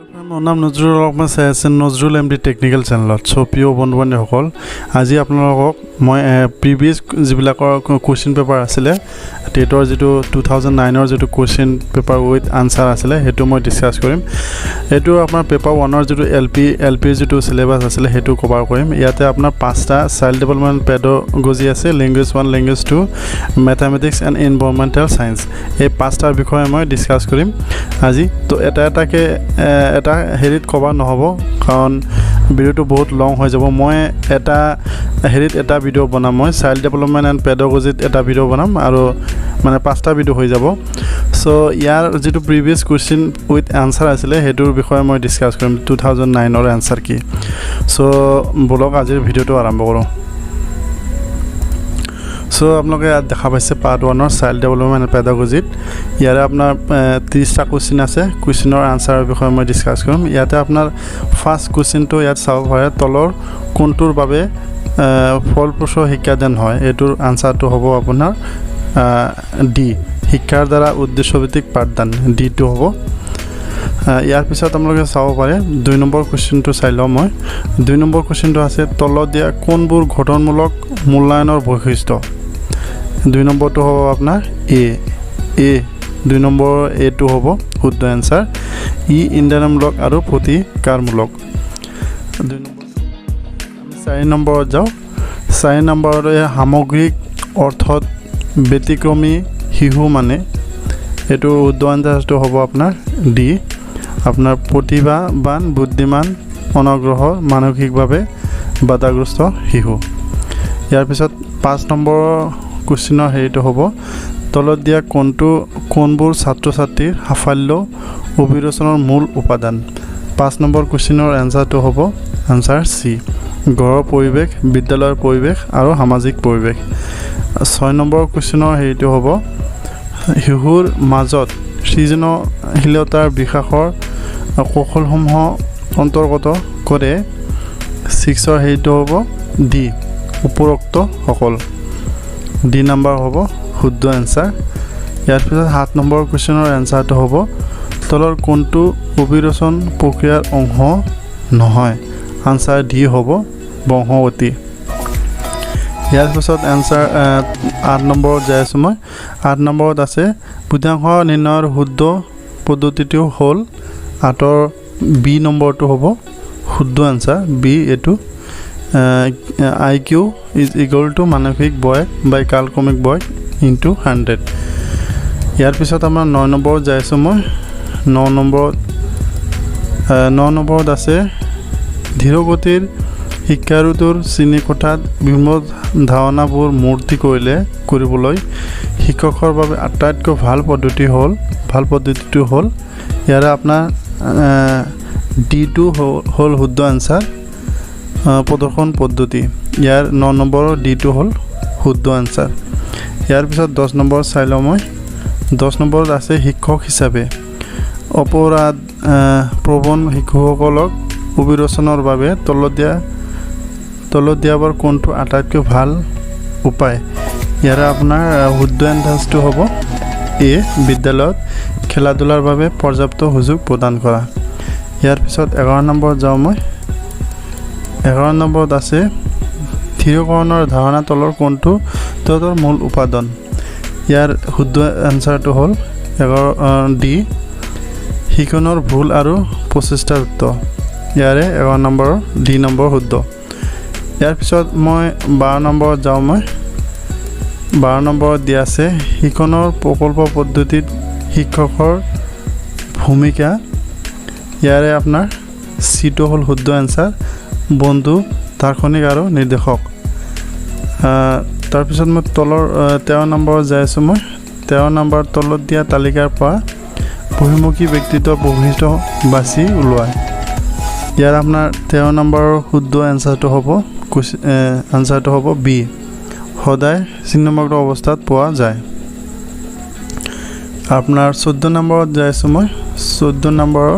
মোৰ নাম নজৰুল ৰহমান চাই আছে নজৰুল এমডি টেকনিকেল চেনেলত প্ৰিয় বন্ধু বান্ধৱীসকল আজি আপোনালোকক মই প্ৰিভিয়াছ যিবিলাকৰ কুৱেশ্যন পেপাৰ আছিলে টেটৰ যিটো 2009 যিটো কুৱেশ্যন পেপাৰ উইথ আনসাৰ আছিলে হেতু মই ডিসকাস কৰিম এটো আপোনাৰ পেপাৰ 1 যিটো এলপি যিটো সিলেবাস আছিলে হেতু কভাৰ কৰিম ইয়াতে আপোনাৰ পাঁচটা চাইল্ড ডেভেলপমেন্ট পেডাগজি আছে language 1 language 2 mathematics and environmental science এই পাঁচটাৰ বিষয়ে মই ডিসকাস কৰিম আজি তো এটাকে এটা হেৰিত কভাৰ নহব কাৰণ ভিডিওটো বহুত লং হৈ যাব মই এটা ভিডিও বনাম মই চাইল্ড ডেভেলপমেন্ট এণ্ড পেডাগজিত এটা ভিডিও বনাম আৰু মানে পাঁচটা ভিডিও হৈ যাব সো ইয়াৰ যেটো প্ৰিভিয়াস কোৱেশ্চন উইথ আনসাৰ আছিলে হেতুৰ বিষয়ে মই ডিসকাস কৰিম 2009 ৰ আনসাৰ কি সো বলক আজিৰ ভিডিওটো আৰম্ভ কৰো সো আপোনালোকে দেখা পাইছে পাৰ্ট 1 ৰ চাইল্ড ডেভেলপমেন্ট এণ্ড পেডাগজিত ইয়াৰে আপোনাৰ 30টা কোৱেশ্চন আছে কোৱেশ্চনৰ আনসাৰৰ বিষয়ে মই ডিসকাস কৰিম ইয়াতে আপোনাৰ ফাৰ্স্ট কোৱেশ্চনটো ইয়াত চাব পাৰে তলৰ কোনটোৰ বাবে ফলপ্ৰসূ শিক্ষাদান হয় এটোৰ আনসাৰটো হ'ব আপোনাৰ ডি শিক্ষাৰ দ্বাৰা উদ্দেশ্যভিত্তিক পাঠদান ডি টো হ'ব ইয়াৰ পিছত আপোনালোকে চাব পাৰে 2 নম্বৰ কোৱেশ্চনটো চাই লওঁ মই 2 নম্বৰ কোৱেশ্চনটো আছে তলত দিয়া কোনবোৰ গঠনমূলক মূল্যায়নৰ বৈশিষ্ট্য 2 নম্বৰটো হ'ব আপোনাৰ এ 2 নম্বৰ এ টো হ'ব শুদ্ধ আনসাৰ ই ইন্দ্ৰিয়মূলক আৰু প্ৰতিকাৰমূলক 2 নম্বৰ আমি 4 নম্বৰত যাওঁ 4 নম্বৰত সামগ্ৰিক অৰ্থত ব্যতিক্ৰমী শিশু মানে এটো শুদ্ধ আনসাৰটো হ'ব আপোনাৰ ডি আপোনাৰ প্ৰতিভাবান বুদ্ধিমান অনগ্ৰহ মানসিকভাৱে বাধাগ্ৰস্ত শিশু ইয়াৰ পিছত 5 নম্বৰ কোৱেশ্চনৰ হেৰিটো হ'ব তলত দিয়া কোনবোৰ ছাত্ৰ-ছাত্ৰীৰ সাফল্য অভিৰোচনৰ মূল উপাদান 5 নম্বৰ কোৱেশ্চনৰ আনসাৰটো হ'ব আনসাৰ সি ঘৰৰ পৰিৱেশ বিদ্যালয়ৰ পৰিৱেশ আৰু সামাজিক পৰিৱেশ 6 নম্বৰ কোৱেশ্চনৰ হেৰিটো হ'ব শিশুৰ মাজত সৃজনশীলতাৰ বিকাশৰ কৌশলসমূহ অন্তৰ্গত কৰে 6 ৰ হেৰিটো হ'ব ডি উপৰোক্ত সকল ডি নম্বৰ হ'ব শুদ্ধ আনসাৰ ইয়াৰ পিছত 7 নম্বৰ কোৱেশ্চনৰ আনসাৰটো হ'ব তলৰ কোনটো অভিৰোচন প্ৰক্ৰিয়াৰ অংশ নহয় আনসাৰ ডি হ'ব বংশগতি ইয়াৰ পিছত আনসাৰ 8 নম্বৰত যাই আছো মই 8 নম্বৰত আছে বুদ্ধাংশ নিৰ্ণয়ৰ শুদ্ধ পদ্ধতিটো হ'ল 8 ৰ বি নম্বৰটো হ'ব শুদ্ধ আনসাৰ বি এটো IQ is equal to মানসিক বয় বাই কালক্ৰমিক বয় into 100 ইয়াৰ পিছত আমাৰ 9 নম্বৰত যাই আছো মই 9 নম্বৰত আছে ধীৰগতিৰ শিক্ষাৰুতৰ শ্ৰেণীকোঠাত বিভিন্ন ধাৰণাবোৰ মূৰ্তি কৰিবলৈ শিক্ষকৰ বাবে আটাইতকৈ ভাল পদ্ধতিটো হ'ল ইয়াৰে আপোনাৰ ডি টো হ'ল শুদ্ধ আনসাৰ প্ৰদৰ্শন পদ্ধতি ইয়াৰ 9 নম্বৰৰ ডি টো হ'ল শুদ্ধ আনসাৰ ইয়াৰ পিছত 10 নম্বৰ চাই লওঁ মই 10 নম্বৰত আছে শিক্ষক হিচাপে অপৰাধ প্ৰবণ শিশুসকলক অভিৰোচনৰ বাবে তলত দিয়াবৰ কোনটো আটাইতকৈ ভাল উপায় ইয়াৰ আপোনাৰ শুদ্ধ আনসাৰটো হ'ব এ বিদ্যালয়ত খেলা-ধূলাৰ বাবে পৰ্যাপ্ত সুযোগ প্ৰদান কৰা ইয়াৰ পিছত 11 নম্বৰত যাওঁ মই 11 নম্বৰত আছে স্থিৰীকৰণৰ ধাৰণা তলৰ কোনটো তলৰ মূল উপাদান ইয়াৰ শুদ্ধ আনসাৰটো হ'ল 11 ডি শিক্ষণৰ ভুল আৰু প্ৰচেষ্টাযুক্ত ইয়াৰে 11 নম্বৰৰ ডি নম্বৰ শুদ্ধ ইয়াৰ পিছত মই 12 নম্বৰত যাওঁ মই 12 নম্বৰত দিয়া আছে শিক্ষণৰ প্ৰকল্প পদ্ধতিত শিক্ষকৰ ভূমিকা ইয়াৰে আপোনাৰ সিটো হ'ল শুদ্ধ আনসাৰ বন্ধু দাৰ্শনিক আৰু নিৰ্দেশক তাৰ পিছত মই তলৰ 13 নম্বৰত যাই আছো মই 13 নম্বৰ তলত দিয়া তালিকাৰ পৰা বহুমুখী ব্যক্তিত্বৰ বৈশিষ্ট্য বাছি উলিওৱা ইয়াৰ আপোনাৰ 13 নম্বৰৰ শুদ্ধ আনসাৰটো হ'ব বি সদায় চিহ্নমগ্ন অৱস্থাত পোৱা যায় আপোনাৰ 14 নম্বৰত যাই আছো মই 14 নম্বৰৰ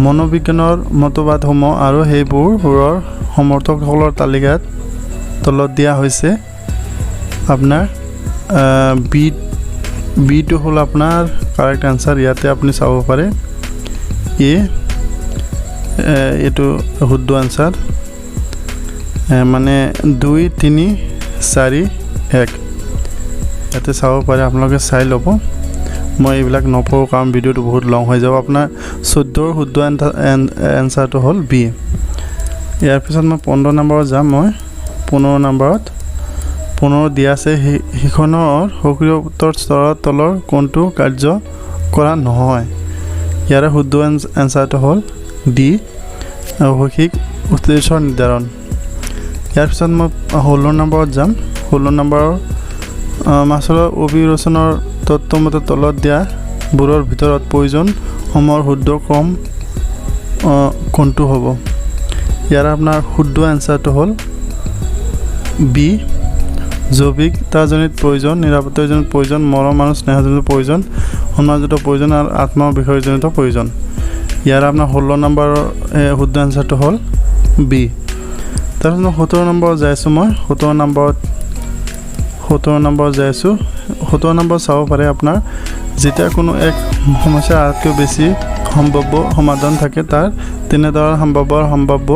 মনোবিজ্ঞানৰ মতবাদসমূহ আৰু সেইবোৰৰ সমৰ্থকসকলৰ তালিকাত তলত দিয়া হৈছে আপোনাৰ বি টো হ'ল আপোনাৰ কাৰেক্ট আনসাৰ ইয়াতে আপুনি চাব পাৰে এ এইটো শুদ্ধ আনসাৰ মানে 2 3 4 1 ইয়াতে চাব পাৰে আপোনালোকে চাই ল'ব মই এইবিলাক নপঢ়ো কাৰণ ভিডিওটো বহুত লং হৈ যাব আপোনাৰ 14 শুদ্ধ আনসাৰটো হ'ল বি ইয়াৰ পিছত মই 15 নম্বৰত যাম মই 15 নম্বৰত 15 দিয়া আছে হিখনৰ সক্ৰিয় উত্তৰ স্তৰৰ তলৰ কোনটো কাৰ্য কৰা নহয় ইয়াৰ শুদ্ধ আনসাৰটো হ'ল ডি শৈক্ষিক উদ্দেশ্যৰ নিৰ্ধাৰণ ইয়াৰ পিছত মই 16 নম্বৰত যাম 16 নম্বৰৰ মাছৰ অভিৰোচনৰ তত্ত্বমতে তলত দিয়া বোৰৰ ভিতৰত প্ৰয়োজন সমূহৰ শুদ্ধ ক্ৰম কোনটো হ'ব ইয়াৰ আপোনাৰ শুদ্ধ আনসাৰটো হ'ল বি জৈৱিকতাজনিত প্ৰয়োজন নিৰাপত্তাজনিত প্ৰয়োজন মৰম আৰু স্নেহজনিত প্ৰয়োজন সন্মানজনিত প্ৰয়োজন আৰু আত্ম বিষয়জনিত প্ৰয়োজন ইয়াৰ আপোনাৰ 16 নম্বৰৰ শুদ্ধ আনসাৰটো হ'ল বি তাৰপিছত 17 নম্বৰ যাইছোঁ মই 17 নম্বৰ যাইছোঁ 17 নম্বৰ চাব পাৰে আপোনাৰ যেতিয়া কোনো এক সমস্যা আটাইতকৈ বেছি সম্ভাব্য সমাধান থাকে তাৰ তেনেদৰে সম্ভাব্য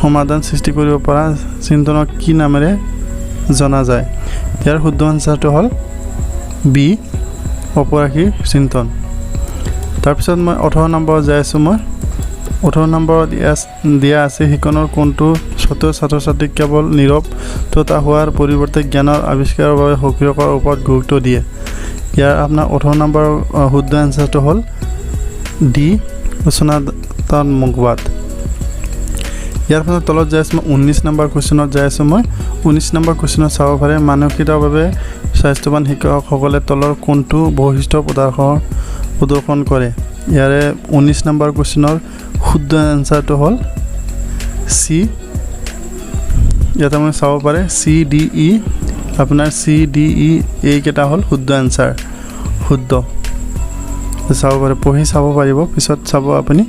সমাধান সৃষ্টি কৰিব পৰা চিন্তনক কি নামেৰে জনা যায় ইয়াৰ শুদ্ধ আনসাৰটো হ'ল বি অপৰাশী চিন্তন তাৰপিছত মই 18 নম্বৰ যাইছোঁ মই 18 নম্বৰত দিয়া আছে শিকনৰ কোনটো ছাত্ৰ ছাত্ৰীক কেৱল নীৰৱতা হোৱাৰ পৰিৱৰ্তে জ্ঞানৰ আৱিষ্কাৰৰ বাবে সক্ৰিয় কৰাৰ ওপৰত গুৰুত্ব দিয়ে ইয়াৰ আপোনাৰ 18 নম্বৰৰ শুদ্ধ আনসাৰটো হ'ল ডি সূচনাত্মকবাদ ইয়াৰ পিছত তলত যাই আছোঁ মই 19 নম্বৰ কুৱেশ্যনত যাই আছোঁ মই 19 নম্বৰ কুৱেশ্যনত চাব পাৰে মানসিকভাৱে স্বাস্থ্যৱান শিক্ষকসকলে তলৰ কোনটো বৈশিষ্ট্য প্ৰদৰ্শন কৰে ইয়াৰে 19 নম্বৰ কুৱেশ্যনৰ শুদ্ধ আনসাৰটো হ'ল সি ইয়াতে আপুনি চাব পাৰে চি ডি ই আপোনাৰ চি ডি ই এইকেইটা হ'ল শুদ্ধ আনসাৰ শুদ্ধ চাব পাৰে পঢ়ি চাব পাৰিব পিছত চাব আপুনি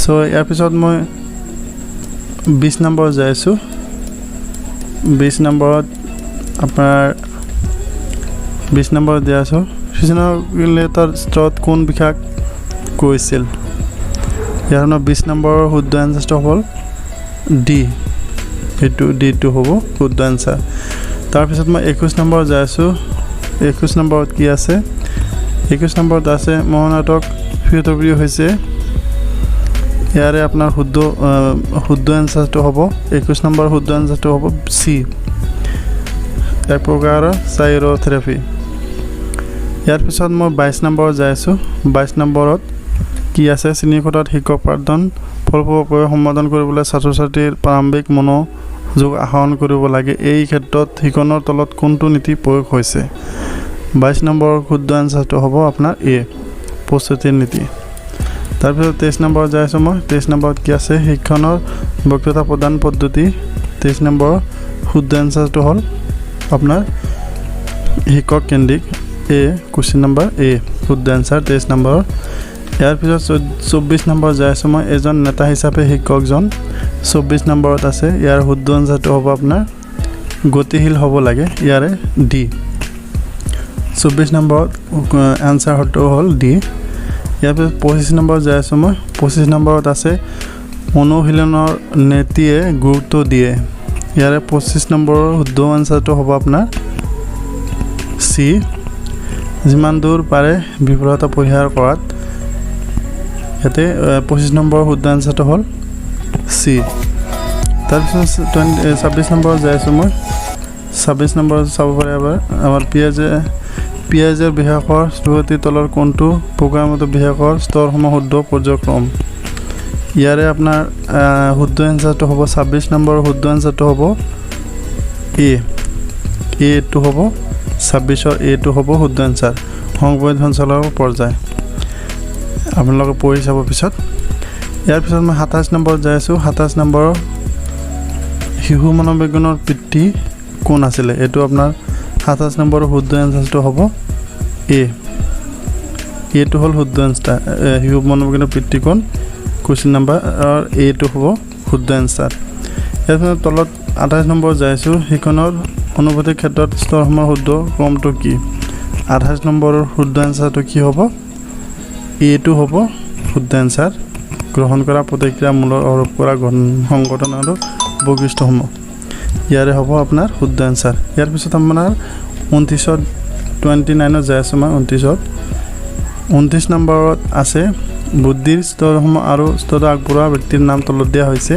চ' ইয়াৰ পিছত মই 20 নম্বৰ যাই আছোঁ 20 নম্বৰত আপোনাৰ 20 নম্বৰ দিয়া আছোঁ সৃজনশীলতাৰ স্তৰত কোন বিকাশ কৰিছিল ইয়াৰ 20 নম্বৰৰ শুদ্ধ আনসাৰটো হ'ল ডি এইটো ডিটো হ'ব শুদ্ধ আনসাৰ তাৰপিছত মই 21 নম্বৰ যাই আছোঁ 21 নম্বৰত কি আছে 21 নম্বৰত আছে মহানাটক প্ৰিয় হৈছে ইয়াৰে আপোনাৰ শুদ্ধ আনসাৰটো হ'ব 21 নম্বৰ শুদ্ধ আনসাৰটো হ'ব চি এক প্ৰকাৰৰ চাইৰোথেৰাপি ইয়াৰ পিছত মই 22 নম্বৰ যাই আছোঁ 22 নম্বৰত কি আছে শ্ৰেণীকোঠাত শিক্ষক পাঠদান ফলপ্ৰসূভাৱে সম্পাদন কৰিবলৈ ছাত্ৰ ছাত্ৰীৰ প্ৰাৰম্ভিক মনোযোগ আহৰণ কৰিব লাগে এই ক্ষেত্ৰত শিক্ষণৰ তলত কোনটো নীতি প্ৰয়োগ হৈছে 22 নম্বৰৰ শুদ্ধ আনসাৰটো হ'ব আপোনাৰ এ প্ৰস্তুতিৰ নীতি তাৰপিছত 23 নম্বৰ যাই আছোঁ মই 23 নম্বৰত কি আছে শিক্ষণৰ বক্তৃতা প্ৰদান পদ্ধতি 23 নম্বৰৰ শুদ্ধ আনসাৰটো হ'ল আপোনাৰ শিক্ষক কেন্দ্ৰিক এ কুৱেশ্যন নম্বৰ এ শুদ্ধ আনসাৰ 23 নম্বৰৰ ইয়াৰ পিছত 24 নম্বৰ যাই আছোঁ মই এজন নেতা হিচাপে শিক্ষকজন 24 নম্বৰত আছে ইয়াৰ শুদ্ধ আনসাৰটো হ'ব আপোনাৰ গতিশীল হ'ব লাগে ইয়াৰে ডি 24 নম্বৰত আনসাৰটো হ'ল ডি ইয়াৰ পিছত 25 নম্বৰ যাই আছোঁ মই 25 নম্বৰত আছে অনুশীলনৰ নীতিয়ে গুৰুত্ব দিয়ে ইয়াৰে 25 নম্বৰৰ শুদ্ধ আনসাৰটো হ'ব আপোনাৰ চি যিমান দূৰ পাৰে বিফলতা পৰিহাৰ কৰাত ইয়াতে 25 নম্বৰৰ শুদ্ধ আনসাৰটো হ'ল চি তাৰপিছত 26 নম্বৰত যাই আছোঁ মই 26 নম্বৰত চাব পাৰে আমাৰ পিয়াজৰ বিভাগৰ স্থিতি তলৰ কোনটো প্ৰগ্ৰামত বিভাগৰ স্তৰসমূহ শুদ্ধ পৰ্যায়ক্ৰম ইয়াৰে আপোনাৰ শুদ্ধ আনসাৰটো হ'ব 26 নম্বৰৰ শুদ্ধ আনসাৰটো হ'ব এটো হ'ব 26ৰ এটো হ'ব শুদ্ধ আনসাৰ সংবেদনশীলৰ পৰ্যায় আপোনালোকে পঢ়ি চাব পিছত ইয়াৰ পিছত মই 27 নম্বৰত যাই আছোঁ 27 নম্বৰৰ শিশু মনোবিজ্ঞানৰ পিতৃ কোন আছিলে এইটো আপোনাৰ 27 নম্বৰৰ শুদ্ধ আনসাৰটো হ'ব এটো হ'ল শুদ্ধ আনসাৰ শিশু মনোবিজ্ঞানৰ পিতৃ কোন কুৱেশ্যন নম্বৰ এটো হ'ব শুদ্ধ আনসাৰ ইয়াৰ পিছত তলত 28 নম্বৰ যাই আছোঁ শিক্ষণৰ অনুভূতিৰ ক্ষেত্ৰত স্তৰসমূহৰ শুদ্ধ ক্ৰমটো কি 28 নম্বৰৰ শুদ্ধ আনসাৰটো কি হ'ব এটো হ'ব শুদ্ধ এনচাৰ গ্ৰহণ কৰা প্ৰতিক্ৰিয়া মূলৰ আৰোপ কৰা সংগঠন আৰু বৈশিষ্ট্যসমূহ ইয়াৰে হ'ব আপোনাৰ শুদ্ধ এনচাৰ ইয়াৰ পিছত আপোনাৰ 29ত 29ত যাই আছোঁ মই 29 নম্বৰত আছে বুদ্ধিৰ স্তৰসমূহ আৰু স্তৰত আগবঢ়োৱা ব্যক্তিৰ নাম তলত দিয়া হৈছে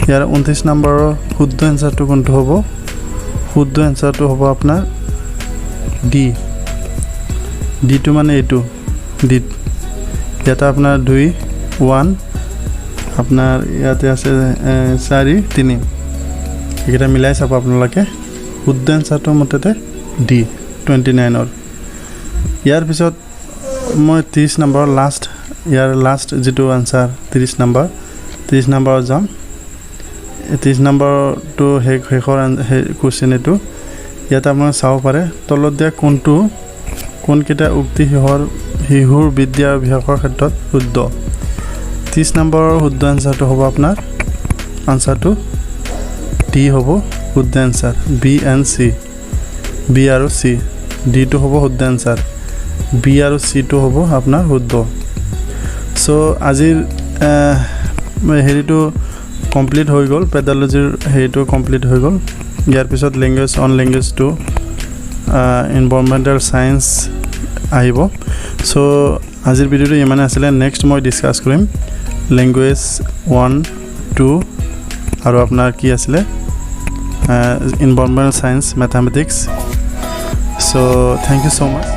ইয়াৰ 29 নম্বৰৰ শুদ্ধ এনচাৰটো কোনটো হ'ব শুদ্ধ এনচাৰটো হ'ব আপোনাৰ ডি টো মানে এইটো ডি ইয়াতে আপোনাৰ 2 1 আপোনাৰ ইয়াতে আছে 4 3 এইকেইটা মিলাই চাব আপোনালোকে শুদ্ধ এনচাৰটো মতে ডি 29ৰ ইয়াৰ পিছত মই 30 নম্বৰ লাষ্ট যেটো আনসাৰ 30 নম্বৰ যাম 30 নম্বৰটো হেকৰ কোশ্চেন এটো ইয়াতে আপোনাৰ চাব পাৰে তলত দিয়া কোনকেইটা উক্তি শিশুৰ বিদ্যা বিভাগৰ ক্ষেত্ৰত শুদ্ধ 30 নম্বৰৰ শুদ্ধ আনসাৰটো হ'ব আপোনাৰ আনসাৰটো ডি হ'ব শুদ্ধ answer B and C B আৰু সি ডি টো হ'ব শুদ্ধ আনসাৰ বি আৰু সি টো হ'ব আপোনাৰ শুদ্ধ সো আজিৰ হেৰিটো কমপ্লিট হৈ গ'ল পেডালজিৰ হেৰিটো কমপ্লিট হৈ গ'ল ইয়াৰ পিছত language one language two environmental science আহিব সো আজিৰ ভিডিওটো ইমানে আছিলে নেক্সট মই ডিসকাস কৰিম ল্যাঙ্গুৱেজ 1 2 আৰু আপোনাৰ কি আছিলে environmental science mathematics so thank you so much